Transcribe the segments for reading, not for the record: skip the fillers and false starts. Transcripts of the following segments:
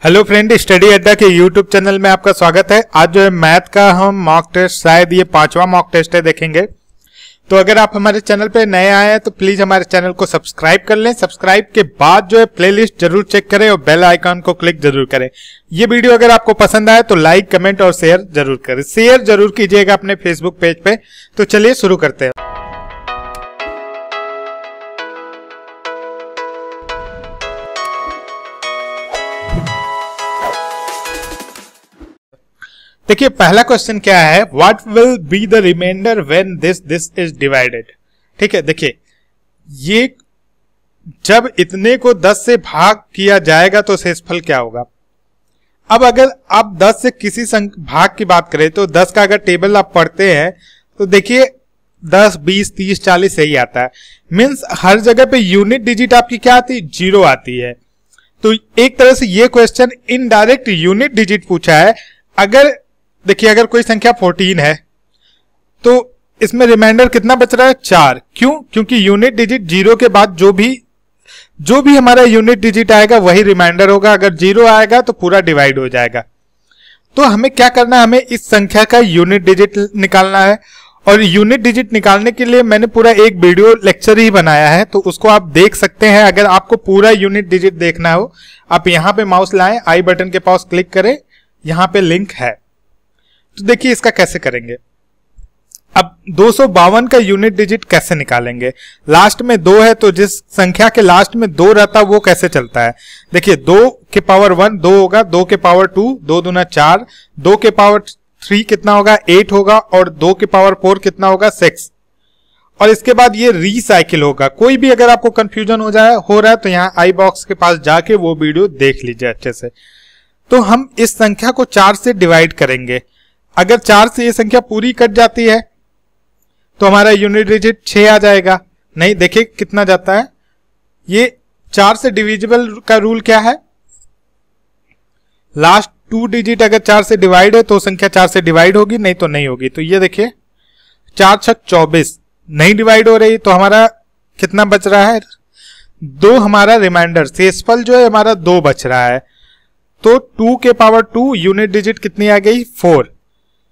Hello friend, study अड्डा के YouTube channel में आपका स्वागत है। आज जो है मैथ का हम मॉक टेस्ट, शायद ये 5वां मॉक टेस्ट है, देखेंगे। तो अगर आप हमारे चैनल पे नए आए हैं तो प्लीज हमारे चैनल को सब्सक्राइब कर लें। सब्सक्राइब के बाद जो है प्लेलिस्ट जरूर चेक करें और बेल आइकन को क्लिक जरूर करें। ये वीडियो अगर आपको पसंद आए तो लाइक, कमेंट और शेयर जरूर करें। शेयर जरूर कीजिएगा अपने फेसबुक पेज पे। तो चलिए शुरू करते हैं। देखिए पहला क्वेश्चन क्या है, what will be the reminder when this is divided. ठीक है, देखिए ये जब इतने को 10 से भाग किया जाएगा तो शेषफल क्या होगा। अब अगर आप 10 से किसी भाग की बात करें तो 10 का अगर टेबल आप पढ़ते हैं तो देखिए 10, 20, 30, 40 यही आता है। मीन्स हर जगह पे यूनिट डिजिट आपकी क्या आती है, 0 आती है। तो एक तरह से ये क्वेश्चन इनडायरेक्ट यूनिट डिजिट पूछा है। अगर देखिए अगर कोई संख्या 14 है तो इसमें रिमाइंडर कितना बच रहा है, 4। क्यों? क्योंकि यूनिट डिजिट 0 के बाद जो भी हमारा यूनिट डिजिट आएगा वही रिमाइंडर होगा। अगर 0 आएगा तो पूरा डिवाइड हो जाएगा। तो हमें क्या करना है, हमें इस संख्या का यूनिट डिजिट निकालना है। और यूनिट डिजिट निकालने के लिए मैंने पूरा एक वीडियो लेक्चर ही बनाया है, तो उसको आप देख सकते हैं। अगर आपको पूरा यूनिट डिजिट देखना हो, आप यहां पे माउस लाएं, आई बटन के पास क्लिक करें, यहां पे लिंक है। तो देखिए इसका कैसे करेंगे। अब 252 का यूनिट डिजिट कैसे निकालेंगे। लास्ट में 2 है तो जिस संख्या के लास्ट में 2 रहता है वो कैसे चलता है। देखिए 2 के पावर 1 2 होगा, 2 के पावर 2 2 दूना 4, 2 के पावर 3 कितना होगा, 8 होगा, और 2 के पावर 4 कितना होगा, 6। और इसके बाद ये रीसाइकिल होगा। कोई भी अगर आपको कंफ्यूजन हो रहा है तो यहाँ आई बॉक्स के पास जाके वो वीडियो देख लीजिए अच्छे से। तो हम इस संख्या को 4 से डिवाइड करेंगे। अगर 4 से ये संख्या पूरी कट जाती है तो हमारा यूनिट डिजिट 6 आ जाएगा। नहीं, देखिए कितना जाता है। ये 4 से डिविजिबल का रूल क्या है, लास्ट 2 डिजिट अगर 4 से डिवाइड है तो संख्या 4 से डिवाइड होगी, नहीं तो नहीं होगी। तो ये देखिए 4 6 24 नहीं डिवाइड हो रही, तो हमारा कितना बच रहा है, 2 हमारा रिमाइंडर, शेषफल जो है हमारा 2 बच रहा है। तो 2 के पावर 2 यूनिट डिजिट कितनी आ गई, 4।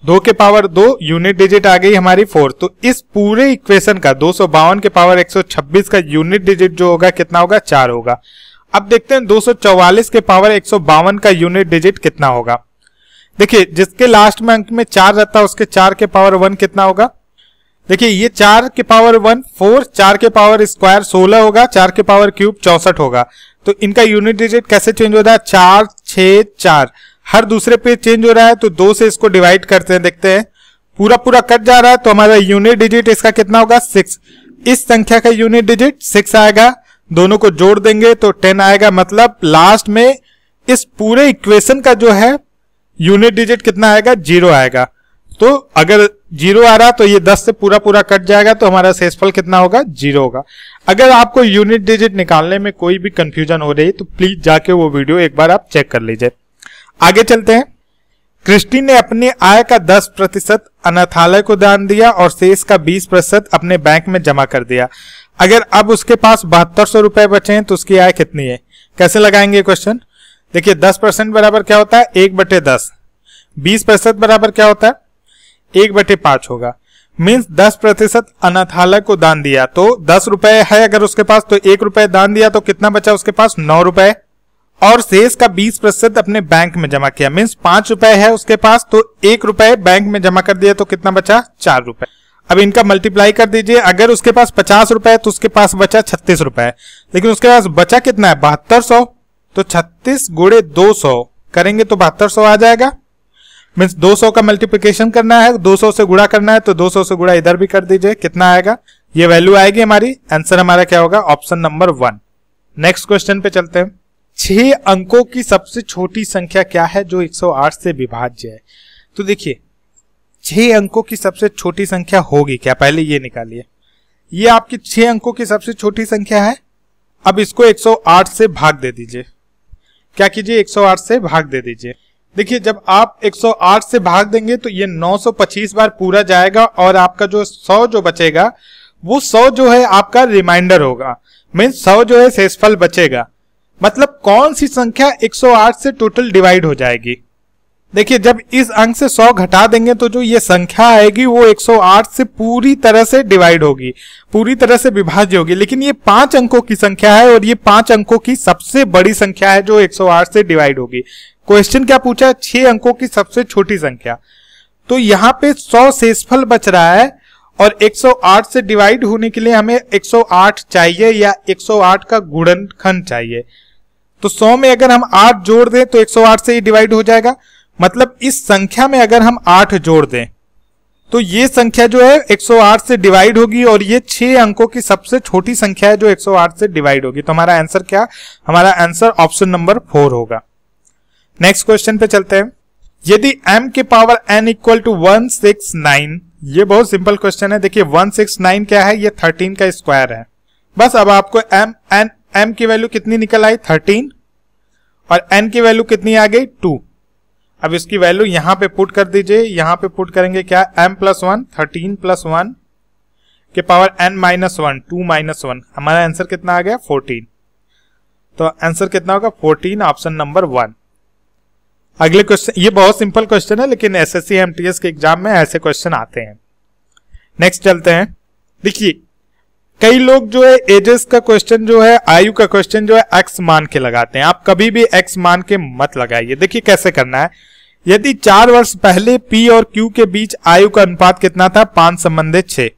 2 के पावर 2 यूनिट डिजिट आ गई हमारी 4। तो इस पूरे इक्वेशन का 252 के पावर 126 का यूनिट डिजिट जो होगा कितना होगा, 4 होगा। अब देखते हैं 244 के पावर 152 का यूनिट डिजिट कितना होगा। देखिए जिसके लास्ट में अंक में 4 रहता है उसके 4 के पावर 1 कितना होगा। देखिए ये 4 के पावर 1 4, 4 के पावर स्क्वायर 16 होगा, 4 के पावर क्यूब 64 होगा। तो इनका यूनिट डिजिट कैसे चेंज होता है, 4 6 4 हर दूसरे पे चेंज हो रहा है। तो 2 से इसको डिवाइड करते हैं, देखते हैं पूरा कट जा रहा है। तो हमारा यूनिट डिजिट इसका कितना होगा, 6। इस संख्या का यूनिट डिजिट 6 आएगा। दोनों को जोड़ देंगे तो 10 आएगा। मतलब लास्ट में इस पूरे इक्वेशन का जो है यूनिट डिजिट कितना आएगा, 0 आएगा। तो अगर 0 आ रहा तो ये 10 से पूरा कट जाएगा, तो हमारा शेषफल कितना होगा, 0 होगा। अगर आपको यूनिट डिजिट निकालने में कोई भी कंफ्यूजन हो रही है तो प्लीज जाके वो वीडियो एक बार आप चेक कर लीजिए। आगे चलते हैं। क्रिस्टी ने अपनी आय का 10% अनाथालय को दान दिया और शेष का 20% अपने बैंक में जमा कर दिया। अगर अब उसके पास 7200 रुपए बचे हैं तो उसकी आय कितनी है। कैसे लगाएंगे क्वेश्चन। देखिए 10% बराबर क्या होता है, 1/10। 20% बराबर क्या होता है, 1/5 होगा। मीन्स 10% अनाथालय को दान दिया, तो 10 रुपए है अगर उसके पास, तो 1 रुपए दान दिया तो कितना बचा उसके पास, 9 रुपए। और शेष का 20% अपने बैंक में जमा किया। मीन्स 5 रुपए है उसके पास, तो 1 रुपए बैंक में जमा कर दिया, तो कितना बचा, 4 रुपए। अब इनका मल्टीप्लाई कर दीजिए। अगर उसके पास 50 रुपए तो उसके पास बचा 36 रुपए, लेकिन उसके पास बचा कितना है, 7200। तो 36 गुणे 200 करेंगे तो 7200 आ जाएगा। मीन्स 200 का मल्टीप्लिकेशन करना है, 200 से गुणा करना है, तो 200 से गुणा इधर भी कर दीजिए, कितना आएगा, ये वैल्यू आएगी हमारी। आंसर हमारा क्या होगा, ऑप्शन नंबर 1। नेक्स्ट क्वेश्चन पे चलते हैं। 6 अंकों की सबसे छोटी संख्या क्या है जो 108 से विभाज्य है। तो देखिए 6 अंकों की सबसे छोटी संख्या होगी क्या, पहले ये निकालिए। ये आपकी 6 अंकों की सबसे छोटी संख्या है। अब इसको 108 से भाग दे दीजिए। क्या कीजिए, 108 से भाग दे दीजिए। देखिए जब आप 108 से भाग देंगे तो ये 925 बार पूरा जाएगा और आपका जो 100 जो बचेगा वो 100 जो है आपका रिमाइंडर होगा। मीन्स 100 जो है शेषफल बचेगा। मतलब कौन सी संख्या 108 से टोटल डिवाइड हो जाएगी। देखिए जब इस अंक से 100 घटा देंगे तो जो ये संख्या आएगी वो 108 से पूरी तरह से डिवाइड होगी, पूरी तरह से विभाज्य होगी। लेकिन ये 5 अंकों की संख्या है और ये 5 अंकों की सबसे बड़ी संख्या है जो 108 से डिवाइड होगी। क्वेश्चन क्या पूछा है, 6 अंकों की सबसे छोटी संख्या। तो यहाँ पे 100 शेषफल बच रहा है और 108 से डिवाइड होने के लिए हमें 108 चाहिए या 108 का गुणनखंड चाहिए। तो 100 में अगर हम 8 जोड़ दें तो 108 से ही डिवाइड हो जाएगा। मतलब इस संख्या में अगर हम 8 जोड़ दें तो ये संख्या जो है 108 से डिवाइड होगी और ये 6 अंकों की सबसे छोटी संख्या है जो 108 से डिवाइड होगी। तो हमारा आंसर क्या, हमारा आंसर ऑप्शन नंबर 4 होगा। नेक्स्ट क्वेश्चन पे चलते हैं। यदि m के पावर n इक्वल टू 169, ये बहुत सिंपल क्वेश्चन है। देखिए 169 क्या है, ये 13 का स्क्वायर है। बस अब आपको m की वैल्यू कितनी निकल आई 13 और n की वैल्यू कितनी आ गई 2। अब इसकी वैल्यू यहां पे पुट कर दीजिए। यहां पे पुट करेंगे क्या, m प्लस 1 13 प्लस 1 के पावर n माइनस 1 2 माइनस 1, हमारा आंसर कितना आ गया 14। तो आंसर कितना होगा 14, ऑप्शन नंबर 1। अगले क्वेश्चन, ये बहुत सिंपल क्वेश्चन है लेकिन एसएससी एमटीएस के एग्जाम में ऐसे क्वेश्चन आते हैं। नेक्स्ट चलते हैं। देखिए कई लोग जो है एजेस का क्वेश्चन जो है, आयु का क्वेश्चन जो है एक्स मान के लगाते हैं। आप कभी भी एक्स मान के मत लगाइए। देखिए कैसे करना है। यदि 4 वर्ष पहले P और Q के बीच आयु का अनुपात कितना था 5/6।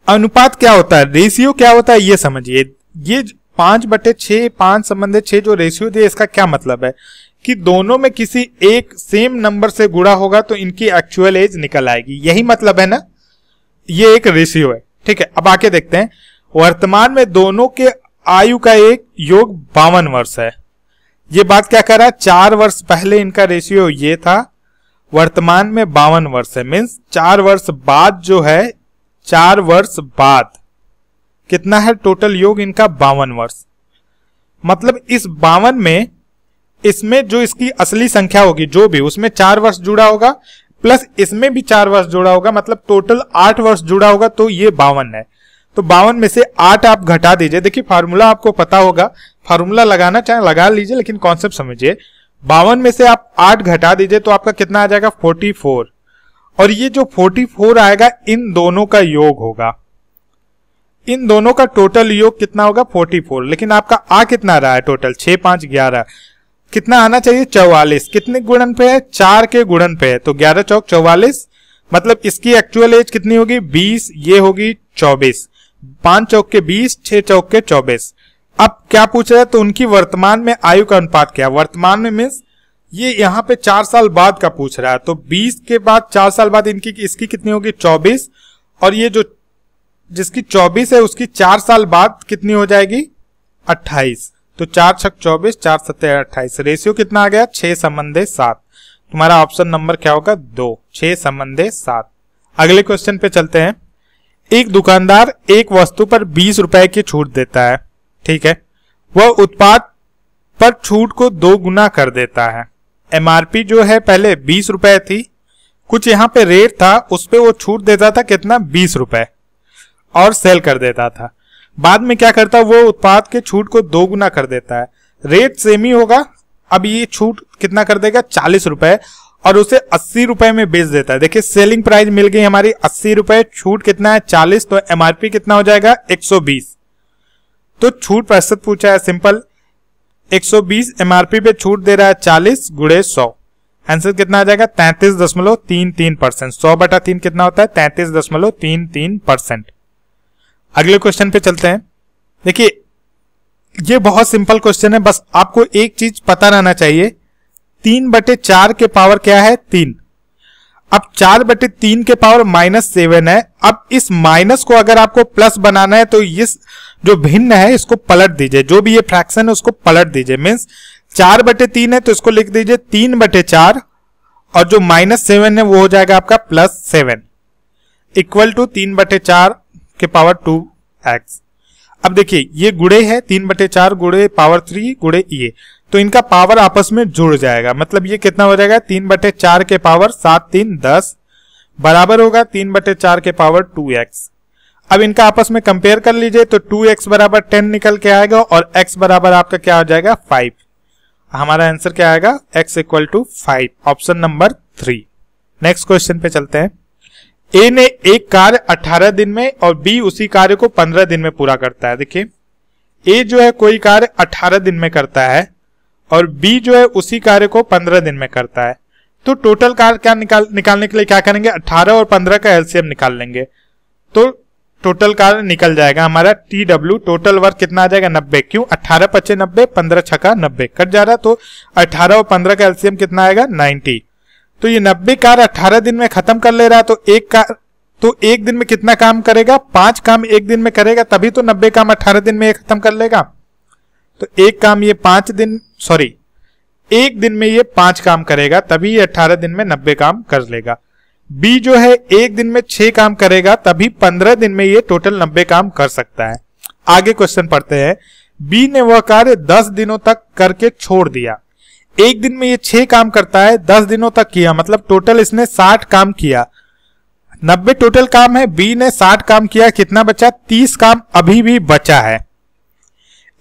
अनुपात क्या होता है, रेशियो क्या होता है, ये समझिए। ये 5/6 5/6 जो रेशियो दिया, इसका क्या मतलब है कि दोनों में किसी एक सेम नंबर से गुणा होगा तो इनकी एक्चुअल एज निकल आएगी। यही मतलब है ना, ये एक रेशियो है। ठीक है, अब आके देखते हैं। वर्तमान में दोनों के आयु का एक योग 52 वर्ष है। ये बात क्या कर रहा है, 4 वर्ष पहले इनका रेशियो ये था, वर्तमान में 52 वर्ष है। मीन्स 4 वर्ष बाद जो है, 4 वर्ष बाद कितना है टोटल योग इनका 52 वर्ष। मतलब इस 52 में इसमें जो इसकी असली संख्या होगी जो भी, उसमें 4 वर्ष जुड़ा होगा प्लस इसमें भी 4 वर्ष जुड़ा होगा, मतलब टोटल 8 वर्ष जुड़ा होगा। तो ये 52 है। तो 52 में से 8 आप घटा दीजिए। देखिए फार्मूला आपको पता होगा, फार्मूला लगाना चाहे लगा लीजिए लेकिन कॉन्सेप्ट समझिए। 52 में से आप 8 घटा दीजिए तो आपका कितना आ जाएगा 44। और ये जो 44 आएगा इन दोनों का योग होगा। इन दोनों का टोटल योग कितना होगा 44। लेकिन आपका आ कितना रहा है टोटल 6 5 11, कितना आना चाहिए 44। कितने गुणन पे है, 4 के गुणन पे है। तो 11 चौक 44, मतलब इसकी एक्चुअल एज कितनी होगी 20, ये होगी 24। 5 चौक के 20, 6 चौक के 24। अब क्या पूछ रहा है, तो उनकी वर्तमान में आयु का अनुपात क्या, वर्तमान में मीन्स ये यहाँ पे 4 साल बाद का पूछ रहा है। तो 20 के बाद 4 साल बाद इनकी इसकी कितनी होगी 24, और ये जो जिसकी 24 है उसकी 4 साल बाद कितनी हो जाएगी 28। तो 4 छक 24, 4 सत्ते 28। रेशियो कितना आ गया 6/7। तुम्हारा ऑप्शन नंबर क्या होगा 2, 6/7। अगले क्वेश्चन पे चलते हैं। एक दुकानदार एक वस्तु पर 20 रुपए की छूट देता है, ठीक है। वह उत्पाद पर छूट को 2 गुना कर देता है। एमआरपी जो है पहले 20 रुपए थी, कुछ यहाँ पे रेट था, उस पे वो छूट देता था कितना 20 रुपए और सेल कर देता था। बाद में क्या करता है, वो उत्पाद के छूट को 2 गुना कर देता है। रेट सेम ही होगा, अब ये छूट कितना कर देगा 40 रुपए और उसे 80 रुपए में बेच देता है। देखिए सेलिंग प्राइस मिल गई हमारी 80 रुपए, छूट कितना है 40, तो एमआरपी कितना हो जाएगा 120। तो छूट प्रतिशत पूछा है, सिंपल 120 एमआरपी पे छूट दे रहा है 40 गुणे 100, आंसर कितना आ जाएगा 33.33%। 100/3 कितना होता है 33.33%। अगले क्वेश्चन पे चलते हैं। देखिए ये बहुत सिंपल क्वेश्चन है, बस आपको एक चीज पता रहना चाहिए, 3/4 के पावर क्या है 3। अब 4/3 के पावर -7 है। अब इस माइनस को अगर आपको प्लस बनाना है तो इस जो भिन्न है इसको पलट दीजिए, जो भी ये फ्रैक्शन है उसको पलट दीजिए। मीन्स 4/3 है तो इसको लिख दीजिए 3/4 और जो -7 है वो हो जाएगा आपका +7 इक्वल टू 3/4 के पावर 2x। अब देखिए ये गुणे है 3/4 गुणे पावर 3 गुणे ये, तो इनका पावर आपस में जुड़ जाएगा। मतलब ये कितना हो जाएगा 3/4 के पावर 7 3 10 बराबर होगा 3/4 के पावर 2x। अब इनका आपस में कंपेयर कर लीजिए तो 2x बराबर 10 निकल के आएगा और x बराबर आपका क्या हो जाएगा 5। हमारा आंसर क्या आएगा x equal to 5, option number 3। Next question पे चलते हैं। ए ने एक कार्य 18 दिन में और बी उसी कार्य को 15 दिन में पूरा करता है। देखिए ए जो है कोई कार्य 18 दिन में करता है और बी जो है उसी कार्य को 15 दिन में करता है, तो टोटल कार्य क्या निकालने के लिए क्या करेंगे, 18 और 15 का एलसीएम निकाल लेंगे तो टोटल कार्य निकल जाएगा हमारा TW, टोटल वर्क कितना आ जाएगा 90। क्यों, 18 पच्चे 90, 15 छक्का 90 कट जा रहा, तो 18 और 15 का एलसीएम कितना आएगा 90। तो ये 90 कार्य 18 दिन में खत्म कर ले रहा है, तो एक दिन में कितना काम करेगा, 5 काम एक दिन में करेगा, तभी तो 90 काम 18 दिन में ये खत्म कर लेगा। तो एक काम ये 5 दिन, सॉरी एक दिन में ये 5 काम करेगा, तभी ये 18 दिन में 90 काम कर लेगा। बी जो है एक दिन में 6 काम करेगा, तभी 15 दिन में ये टोटल 90 काम कर सकता है। आगे क्वेश्चन पढ़ते हैं। बी ने वह कार्य 10 दिनों तक करके छोड़ दिया। एक दिन में ये 6 काम करता है, 10 दिनों तक किया, मतलब टोटल इसने 60 काम किया। 90 टोटल काम है, बी ने 60 काम किया, कितना बचा, 30 काम अभी भी बचा है।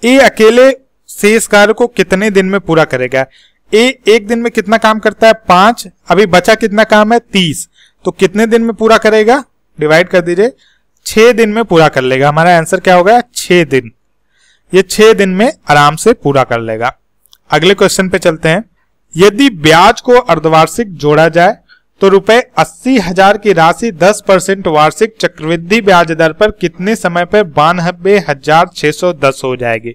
ए अकेले शेष कार्य को कितने दिन में पूरा करेगा। ए एक दिन में कितना काम करता है 5, अभी बचा कितना काम है 30, तो कितने दिन में पूरा करेगा, डिवाइड कर दीजिए, 6 दिन में पूरा कर लेगा। हमारा आंसर क्या होगा 6 दिन। ये 6 दिन में आराम से पूरा कर लेगा। अगले क्वेश्चन पे चलते हैं। यदि ब्याज को अर्धवार्षिक जोड़ा जाए तो रुपए 80,000 की राशि 10% वार्षिक चक्रवृद्धि ब्याज दर पर कितने समय पर 92,610 हो जाएगी।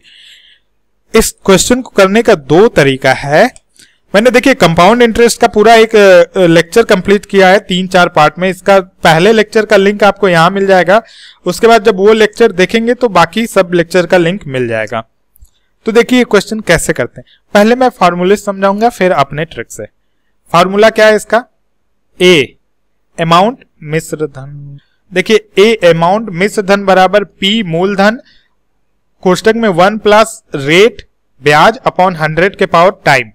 इस क्वेश्चन को करने का 2 तरीका है। मैंने देखिए कंपाउंड इंटरेस्ट का पूरा एक लेक्चर कंप्लीट किया है 3-4 पार्ट में। इसका पहले लेक्चर का लिंक आपको यहां मिल जाएगा, उसके बाद जब वो लेक्चर देखेंगे तो बाकी सब लेक्चर का लिंक मिल जाएगा। तो देखिए क्वेश्चन कैसे करते हैं, पहले मैं फॉर्मूले समझाऊंगा फिर अपने ट्रिक से। फॉर्मूला क्या है इसका, ए अमाउंट मिश्र धन। देखिए ए अमाउंट मिश्र धन बराबर पी मूलधन कोष्टक में 1 प्लस रेट ब्याज अपॉन 100 के पावर टाइम।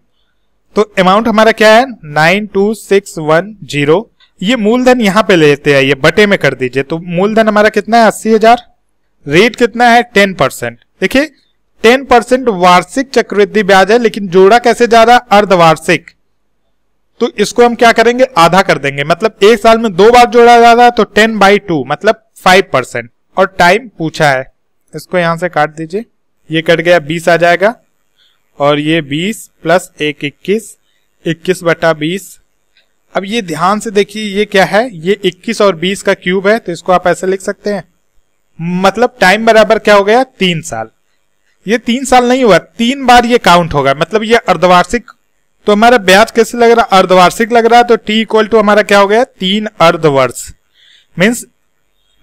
तो अमाउंट हमारा क्या है 92610। ये मूलधन यहां पे लेते हैं, ये बटे में कर दीजिए, तो मूलधन हमारा कितना है 80,000। रेट कितना है 10%। देखिए 10% वार्षिक चक्रवृद्धि ब्याज है, लेकिन जोड़ा कैसे जा रहा है अर्धवार्षिक, तो इसको हम क्या करेंगे आधा कर देंगे, मतलब एक साल में 2 बार जोड़ा जा रहा है, तो 10/2 मतलब 5%। और टाइम पूछा है, इसको यहां से काट दीजिए, ये कट गया 20 आ जाएगा, और ये 20 प्लस 1 21 बटा 20। अब ये ध्यान से देखिए ये क्या है, ये 21 और 20 का क्यूब है, तो इसको आप ऐसे लिख सकते हैं, मतलब टाइम बराबर क्या हो गया 3 साल। ये 3 साल नहीं हुआ, 3 बार ये काउंट होगा, मतलब ये अर्धवार्षिक। तो हमारा ब्याज कैसे लग रहा, अर्धवार्षिक लग रहा है, तो टी इक्वल टू हमारा क्या हो गया 3 अर्धवर्ष मीन्स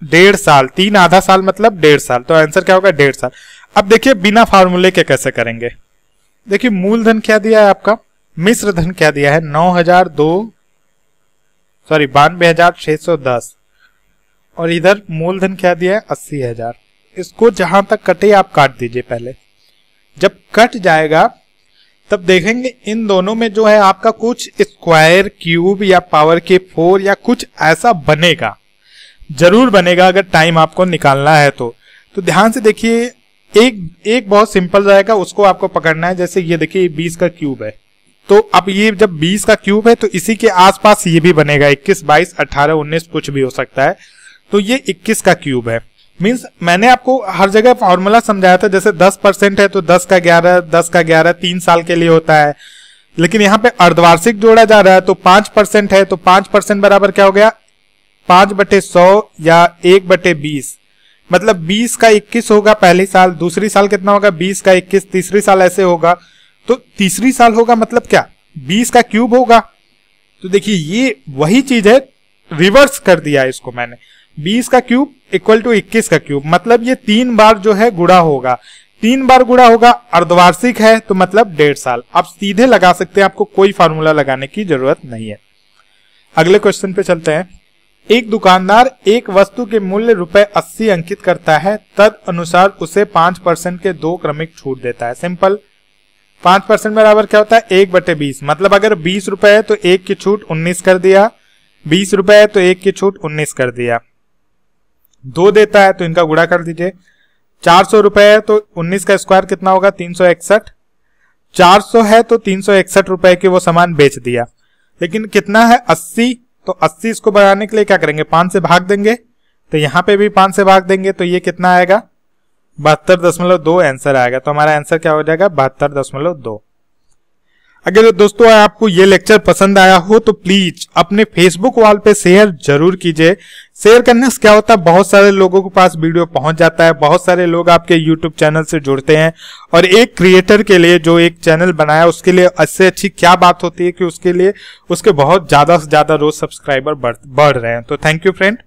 1.5 साल। 3 आधा साल मतलब 1.5 साल, तो आंसर क्या होगा 1.5 साल। अब देखिए बिना फार्मूले के कैसे करेंगे। देखिए मूलधन क्या दिया है आपका, मिश्र धन क्या दिया है 92,610, और इधर मूलधन क्या दिया है 80,000। इसको जहां तक कटे आप काट दीजिए पहले, जब कट जाएगा तब देखेंगे इन दोनों में जो है आपका कुछ स्क्वायर क्यूब या पावर के 4 या कुछ ऐसा बनेगा, जरूर बनेगा अगर टाइम आपको निकालना है तो ध्यान से देखिए। एक बहुत सिंपल रहेगा, उसको आपको पकड़ना है। जैसे ये देखिए 20 का क्यूब है, तो अब ये जब 20 का क्यूब है तो इसी के आसपास ये भी बनेगा, 21 22 18 19 कुछ भी हो सकता है, तो ये 21 का क्यूब है। मीन्स मैंने आपको हर जगह फॉर्मूला समझाया था, जैसे 10% है तो 10 का 11 3 साल के लिए होता है, लेकिन यहाँ पे अर्धवार्षिक जोड़ा जा रहा है, तो 5% है, तो 5% बराबर क्या हो गया 5/100 या 1/20, मतलब 20 का 21 होगा पहली साल, दूसरी साल कितना होगा 20 का 21, तीसरी साल ऐसे होगा, तो तीसरी साल होगा मतलब क्या 20 का क्यूब होगा। तो देखिए ये वही चीज है, रिवर्स कर दिया इसको मैंने, 20 का क्यूब इक्वल टू 21 का क्यूब, मतलब ये 3 बार जो है गुणा होगा, 3 बार गुणा होगा, अर्धवार्षिक है तो मतलब 1.5 साल। आप सीधे लगा सकते हैं, आपको कोई फार्मूला लगाने की जरूरत नहीं है। अगले क्वेश्चन पे चलते हैं। एक दुकानदार एक वस्तु के मूल्य ₹80 अंकित करता है, तद अनुसार उसे 5% के 2 क्रमिक छूट देता है। सिंपल, 5% बराबर क्या होता है 1/20, मतलब अगर 20 रुपए है तो 1 की छूट 19 कर दिया, 20 रुपए है तो 1 की छूट 19 कर दिया। 2 देता है तो इनका गुणा कर दीजिए। 400 रुपए है तो 19 का स्क्वायर कितना होगा 361। 400 है तो 361 रुपए की वो सामान बेच दिया। लेकिन कितना है 80, तो 80 इसको बढ़ाने के लिए क्या करेंगे 5 से भाग देंगे, तो यहाँ पे भी 5 से भाग देंगे तो ये कितना आएगा 72.2 आंसर आएगा। तो हमारा आंसर क्या हो जाएगा 72.2। अगर दोस्तों आपको ये लेक्चर पसंद आया हो तो प्लीज अपने फेसबुक वॉल पे शेयर जरूर कीजिए। शेयर करने से क्या होता है बहुत सारे लोगों के पास वीडियो पहुंच जाता है, बहुत सारे लोग आपके यूट्यूब चैनल से जुड़ते हैं। और एक क्रिएटर के लिए जो एक चैनल बनाया उसके लिए इससे अच्छी क्या बात होती है कि उसके लिए उसके बहुत ज्यादा से ज्यादा रोज सब्सक्राइबर बढ़ रहे हैं। तो थैंक यू फ्रेंड।